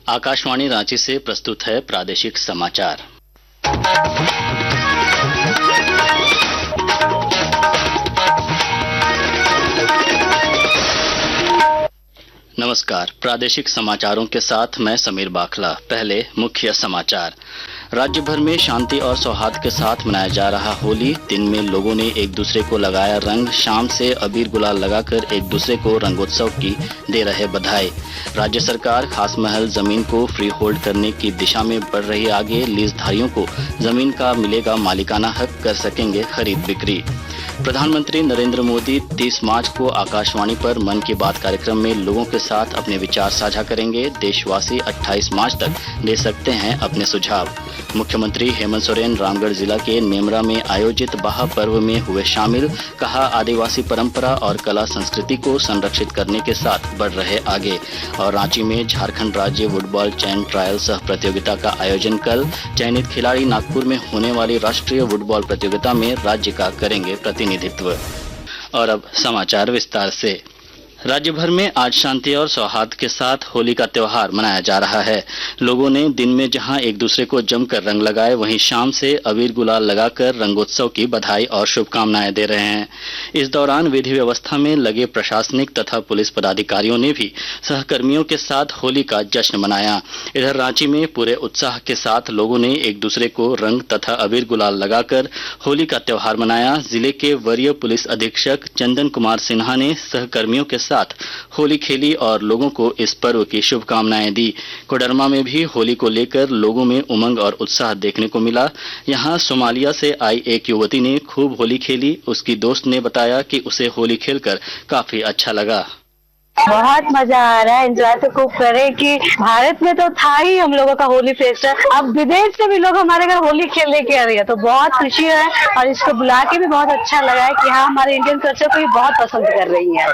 आकाशवाणी रांची से प्रस्तुत है प्रादेशिक समाचार। नमस्कार, प्रादेशिक समाचारों के साथ मैं समीर बाखला। पहले मुख्य समाचार। राज्य भर में शांति और सौहार्द के साथ मनाया जा रहा होली। दिन में लोगों ने एक दूसरे को लगाया रंग, शाम से अबीर गुलाल लगाकर एक दूसरे को रंगोत्सव की दे रहे बधाई। राज्य सरकार खास महल जमीन को फ्री होल्ड करने की दिशा में बढ़ रही आगे। लीजधारियों को जमीन का मिलेगा मालिकाना हक, कर सकेंगे खरीद बिक्री। प्रधानमंत्री नरेंद्र मोदी 30 मार्च को आकाशवाणी पर मन की बात कार्यक्रम में लोगों के साथ अपने विचार साझा करेंगे। देशवासी 28 मार्च तक दे सकते हैं अपने सुझाव। मुख्यमंत्री हेमंत सोरेन रामगढ़ जिला के नेमरा में आयोजित बाहा पर्व में हुए शामिल। कहा, आदिवासी परंपरा और कला संस्कृति को संरक्षित करने के साथ बढ़ रहे आगे। और रांची में झारखंड राज्य फुटबॉल चयन ट्रायल सह प्रतियोगिता का आयोजन कल। चयनित खिलाड़ी नागपुर में होने वाली राष्ट्रीय फुटबॉल प्रतियोगिता में राज्य का करेंगे प्रतिनिधित्व। और अब समाचार विस्तार से। राज्य भर में आज शांति और सौहार्द के साथ होली का त्योहार मनाया जा रहा है। लोगों ने दिन में जहां एक दूसरे को जमकर रंग लगाए, वहीं शाम से अबीर गुलाल लगाकर रंगोत्सव की बधाई और शुभकामनाएं दे रहे हैं। इस दौरान विधि व्यवस्था में लगे प्रशासनिक तथा पुलिस पदाधिकारियों ने भी सहकर्मियों के साथ होली का जश्न मनाया। इधर रांची में पूरे उत्साह के साथ लोगों ने एक दूसरे को रंग तथा अबीर गुलाल लगाकर होली का त्योहार मनाया। जिले के वरीय पुलिस अधीक्षक चंदन कुमार सिन्हा ने सहकर्मियों के साथ होली खेली और लोगों को इस पर्व की शुभकामनाएं दी। कोडरमा में भी होली को लेकर लोगों में उमंग और उत्साह देखने को मिला। यहां सोमालिया से आई एक युवती ने खूब होली खेली। उसकी दोस्त ने बताया कि उसे होली खेलकर काफी अच्छा लगा। बहुत मजा आ रहा है, एंजॉय तो खूब करे कि भारत में तो था ही हम लोगों का होली फेस्टिवल, अब विदेश से भी लोग हमारे घर होली खेलने के आ रही है, तो बहुत खुशी है। और इसको बुला के भी बहुत अच्छा लगा है कि हाँ, हमारे इंडियन कल्चर को भी बहुत पसंद कर रही है।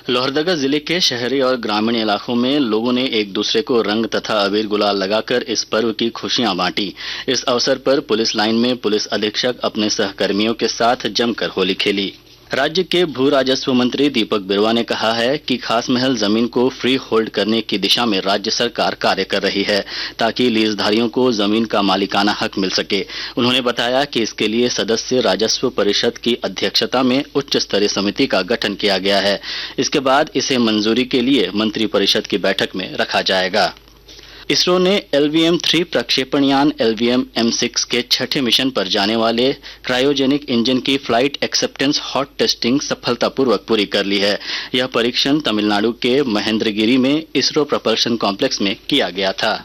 लोहरदगा जिले के शहरी और ग्रामीण इलाकों में लोगों ने एक दूसरे को रंग तथा अबीर गुलाल लगाकर इस पर्व की खुशियां बांटी। इस अवसर पर पुलिस लाइन में पुलिस अधीक्षक अपने सहकर्मियों के साथ जमकर होली खेली। राज्य के भू राजस्व मंत्री दीपक बिरुवा ने कहा है कि खास महल जमीन को फ्री होल्ड करने की दिशा में राज्य सरकार कार्य कर रही है, ताकि लीजधारियों को जमीन का मालिकाना हक मिल सके। उन्होंने बताया कि इसके लिए सदस्य राजस्व परिषद की अध्यक्षता में उच्च स्तरीय समिति का गठन किया गया है। इसके बाद इसे मंजूरी के लिए मंत्री परिषद की बैठक में रखा जाएगा। इसरो ने LVM-3 प्रक्षेपण यान LVM-M6 के छठे मिशन पर जाने वाले क्रायोजेनिक इंजन की फ्लाइट एक्सेप्टेंस हॉट टेस्टिंग सफलतापूर्वक पूरी कर ली है। यह परीक्षण तमिलनाडु के महेंद्रगिरी में इसरो प्रपल्शन कॉम्प्लेक्स में किया गया था।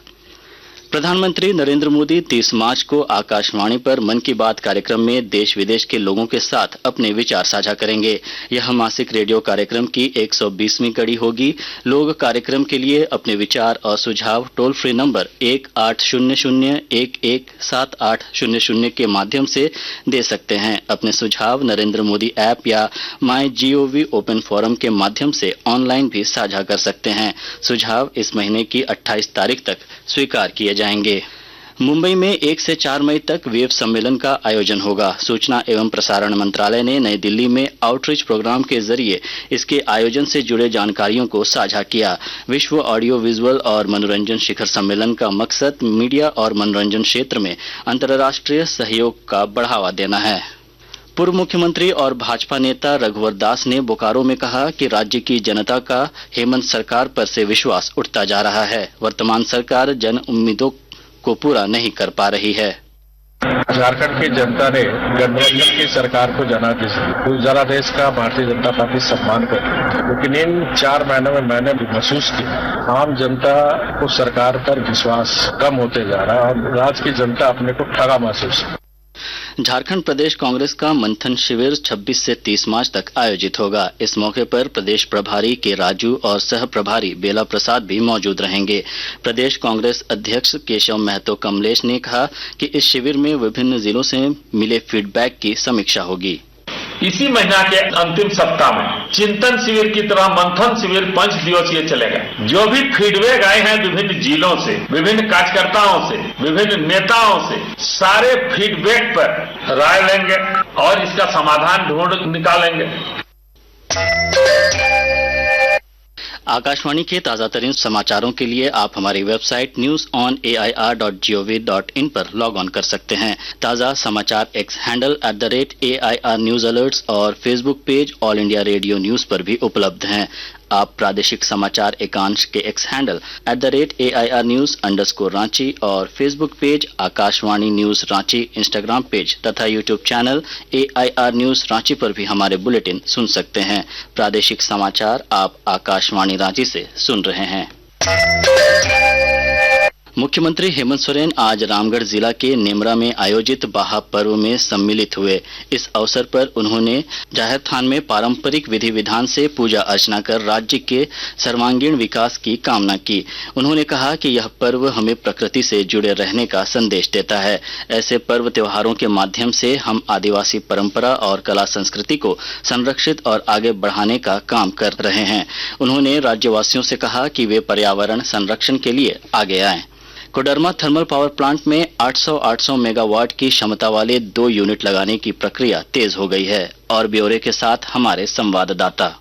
प्रधानमंत्री नरेंद्र मोदी 30 मार्च को आकाशवाणी पर मन की बात कार्यक्रम में देश विदेश के लोगों के साथ अपने विचार साझा करेंगे। यह मासिक रेडियो कार्यक्रम की 120वीं कड़ी होगी। लोग कार्यक्रम के लिए अपने विचार और सुझाव टोल फ्री नंबर 1800-117800 के माध्यम से दे सकते हैं। अपने सुझाव नरेंद्र मोदी ऐप या MyGov ओपन फोरम के माध्यम से ऑनलाइन भी साझा कर सकते हैं। सुझाव इस महीने की 28 तारीख तक स्वीकार किए जाएंगे। मुंबई में 1 से 4 मई तक वेब सम्मेलन का आयोजन होगा। सूचना एवं प्रसारण मंत्रालय ने नई दिल्ली में आउटरीच प्रोग्राम के जरिए इसके आयोजन से जुड़े जानकारियों को साझा किया। विश्व ऑडियो विजुअल और मनोरंजन शिखर सम्मेलन का मकसद मीडिया और मनोरंजन क्षेत्र में अंतर्राष्ट्रीय सहयोग का बढ़ावा देना है। पूर्व मुख्यमंत्री और भाजपा नेता रघुवर दास ने बोकारो में कहा कि राज्य की जनता का हेमंत सरकार पर से विश्वास उठता जा रहा है। वर्तमान सरकार जन उम्मीदों को पूरा नहीं कर पा रही है। झारखंड की जनता ने गठबंधन की सरकार को जनादेश दी, तो जनादेश का भारतीय जनता पार्टी सम्मान करती है। लेकिन इन 4 महीनों में मैंने भी महसूस किया, आम जनता को सरकार पर विश्वास कम होते जा रहा है और राज्य की जनता अपने को ठगा महसूस है। झारखंड प्रदेश कांग्रेस का मंथन शिविर 26 से 30 मार्च तक आयोजित होगा। इस मौके पर प्रदेश प्रभारी के राजू और सह प्रभारी बेला प्रसाद भी मौजूद रहेंगे। प्रदेश कांग्रेस अध्यक्ष केशव महतो कमलेश ने कहा कि इस शिविर में विभिन्न जिलों से मिले फीडबैक की समीक्षा होगी। इसी महीना के अंतिम सप्ताह में चिंतन शिविर की तरह मंथन शिविर 5 दिवसीय चलेगा। जो भी फीडबैक आए हैं विभिन्न जिलों से, विभिन्न कार्यकर्ताओं से, विभिन्न नेताओं से, सारे फीडबैक पर राय लेंगे और इसका समाधान ढूंढ निकालेंगे। आकाशवाणी के ताजा तरीन समाचारों के लिए आप हमारी वेबसाइट newsonair.gov.in पर लॉग ऑन कर सकते हैं। ताजा समाचार X handle @AIR news alerts और Facebook page All India Radio news पर भी उपलब्ध हैं। आप प्रादेशिक समाचार एकांश के एक्स हैंडल @AIR News_Ranchi और Facebook page Akashvani news Ranchi, Instagram page तथा YouTube channel AIR news Ranchi पर भी हमारे बुलेटिन सुन सकते हैं। प्रादेशिक समाचार आप आकाशवाणी रांची से सुन रहे हैं। मुख्यमंत्री हेमंत सोरेन आज रामगढ़ जिला के नेमरा में आयोजित बाहा पर्व में सम्मिलित हुए। इस अवसर पर उन्होंने जाहिर थान में पारंपरिक विधि विधान से पूजा अर्चना कर राज्य के सर्वांगीण विकास की कामना की। उन्होंने कहा कि यह पर्व हमें प्रकृति से जुड़े रहने का संदेश देता है। ऐसे पर्व त्योहारों के माध्यम से हम आदिवासी परंपरा और कला संस्कृति को संरक्षित और आगे बढ़ाने का काम कर रहे हैं। उन्होंने राज्यवासियों से कहा कि वे पर्यावरण संरक्षण के लिए आगे आएं। कोडरमा थर्मल पावर प्लांट में 800 मेगावाट की क्षमता वाले 2 यूनिट लगाने की प्रक्रिया तेज हो गई है। और ब्यौरे के साथ हमारे संवाददाता।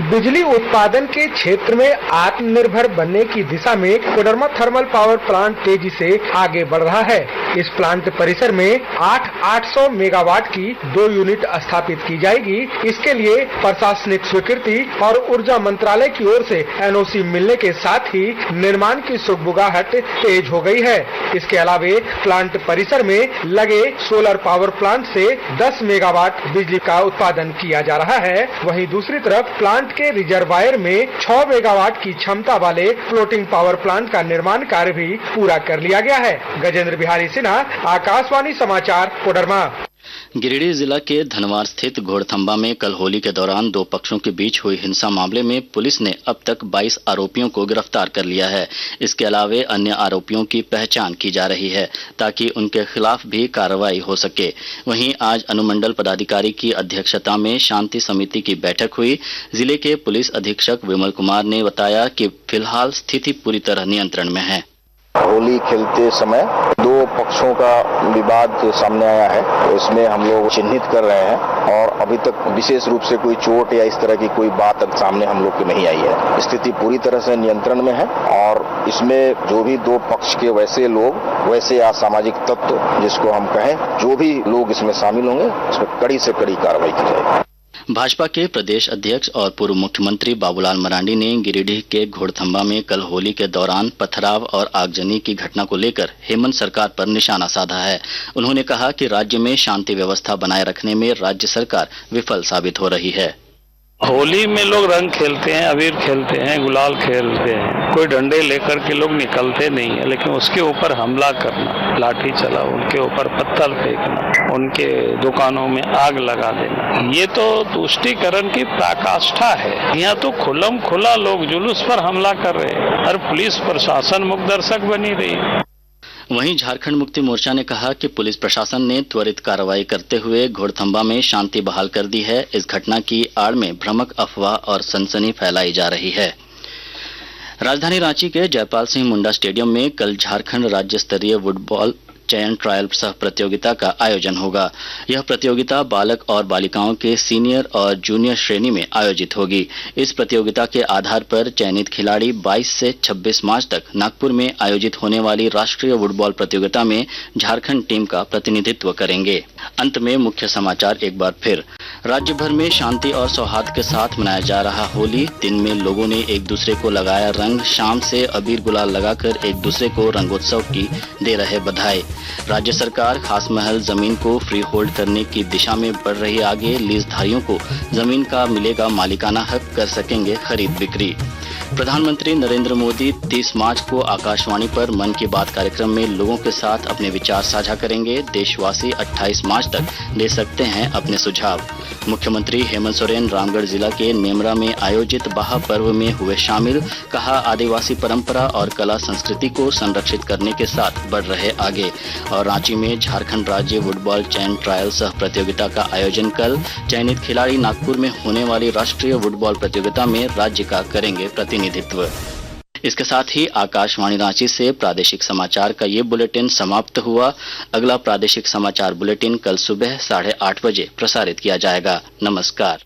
बिजली उत्पादन के क्षेत्र में आत्मनिर्भर बनने की दिशा में कोडरमा थर्मल पावर प्लांट तेजी से आगे बढ़ रहा है। इस प्लांट परिसर में 800 मेगावाट की 2 यूनिट स्थापित की जाएगी। इसके लिए प्रशासनिक स्वीकृति और ऊर्जा मंत्रालय की ओर से NOC मिलने के साथ ही निर्माण की सुगबुगाहट तेज हो गई है। इसके अलावे प्लांट परिसर में लगे सोलर पावर प्लांट से 10 मेगावाट बिजली का उत्पादन किया जा रहा है। वहीं दूसरी तरफ प्लांट के रिजर्वायर में 6 मेगावाट की क्षमता वाले फ्लोटिंग पावर प्लांट का निर्माण कार्य भी पूरा कर लिया गया है। गजेंद्र बिहारी सिन्हा, आकाशवाणी समाचार, कोडरमा। गिरिडीह जिला के धनवार स्थित घोड़थंबा में कल होली के दौरान 2 पक्षों के बीच हुई हिंसा मामले में पुलिस ने अब तक 22 आरोपियों को गिरफ्तार कर लिया है। इसके अलावे अन्य आरोपियों की पहचान की जा रही है ताकि उनके खिलाफ भी कार्रवाई हो सके। वहीं आज अनुमंडल पदाधिकारी की अध्यक्षता में शांति समिति की बैठक हुई। जिले के पुलिस अधीक्षक विमल कुमार ने बताया कि फिलहाल स्थिति पूरी तरह नियंत्रण में है। होली खेलते समय 2 पक्षों का विवाद सामने आया है, तो इसमें हम लोग चिन्हित कर रहे हैं और अभी तक विशेष रूप से कोई चोट या इस तरह की कोई बात सामने हम लोग की नहीं आई है। स्थिति पूरी तरह से नियंत्रण में है और इसमें जो भी 2 पक्ष के वैसे लोग, वैसे असामाजिक तत्व जिसको हम कहें, जो भी लोग इसमें शामिल होंगे उसमें कड़ी से कड़ी कार्रवाई की जाएगी। भाजपा के प्रदेश अध्यक्ष और पूर्व मुख्यमंत्री बाबूलाल मरांडी ने गिरिडीह के घोड़थंबा में कल होली के दौरान पथराव और आगजनी की घटना को लेकर हेमंत सरकार पर निशाना साधा है। उन्होंने कहा कि राज्य में शांति व्यवस्था बनाए रखने में राज्य सरकार विफल साबित हो रही है। होली में लोग रंग खेलते हैं, अबीर खेलते हैं, गुलाल खेलते हैं, कोई डंडे लेकर के लोग निकलते नहीं है, लेकिन उसके ऊपर हमला करना, लाठी चला, उनके ऊपर पत्थर फेंकना, उनके दुकानों में आग लगा देना, ये तो तुष्टीकरण की पराकाष्ठा है। यहाँ तो खुल्लम खुला लोग जुलूस पर हमला कर रहे हैं और पुलिस प्रशासन मुख दर्शक बनी रही है। वहीं झारखंड मुक्ति मोर्चा ने कहा कि पुलिस प्रशासन ने त्वरित कार्रवाई करते हुए घोड़थंबा में शांति बहाल कर दी है। इस घटना की आड़ में भ्रामक अफवाह और सनसनी फैलाई जा रही है। राजधानी रांची के जयपाल सिंह मुंडा स्टेडियम में कल झारखंड राज्य स्तरीय फुटबॉल चयन ट्रायल सह प्रतियोगिता का आयोजन होगा। यह प्रतियोगिता बालक और बालिकाओं के सीनियर और जूनियर श्रेणी में आयोजित होगी। इस प्रतियोगिता के आधार पर चयनित खिलाड़ी 22 से 26 मार्च तक नागपुर में आयोजित होने वाली राष्ट्रीय फुटबॉल प्रतियोगिता में झारखंड टीम का प्रतिनिधित्व करेंगे। अंत में मुख्य समाचार एक बार फिर। राज्य भर में शांति और सौहार्द के साथ मनाया जा रहा होली। दिन में लोगों ने एक दूसरे को लगाया रंग, शाम से अबीर गुलाल लगाकर एक दूसरे को रंगोत्सव की दे रहे बधाई। राज्य सरकार खास महल जमीन को फ्री होल्ड करने की दिशा में बढ़ रही आगे। लीजधारियों को जमीन का मिलेगा मालिकाना हक, कर सकेंगे खरीद बिक्री। प्रधानमंत्री नरेंद्र मोदी 30 मार्च को आकाशवाणी पर मन की बात कार्यक्रम में लोगों के साथ अपने विचार साझा करेंगे। देशवासी 28 मार्च तक दे सकते हैं अपने सुझाव। मुख्यमंत्री हेमंत सोरेन रामगढ़ जिला के नेमरा में आयोजित बाहा पर्व में हुए शामिल। कहा, आदिवासी परंपरा और कला संस्कृति को संरक्षित करने के साथ बढ़ रहे आगे। और रांची में झारखंड राज्य फुटबॉल चयन ट्रायल सह प्रतियोगिता का आयोजन कल। चयनित खिलाड़ी नागपुर में होने वाली राष्ट्रीय फुटबॉल प्रतियोगिता में राज्य का करेंगे प्रतिनिधित्व। इसके साथ ही आकाशवाणी रांची से प्रादेशिक समाचार का ये बुलेटिन समाप्त हुआ। अगला प्रादेशिक समाचार बुलेटिन कल सुबह 8:30 बजे प्रसारित किया जाएगा। नमस्कार।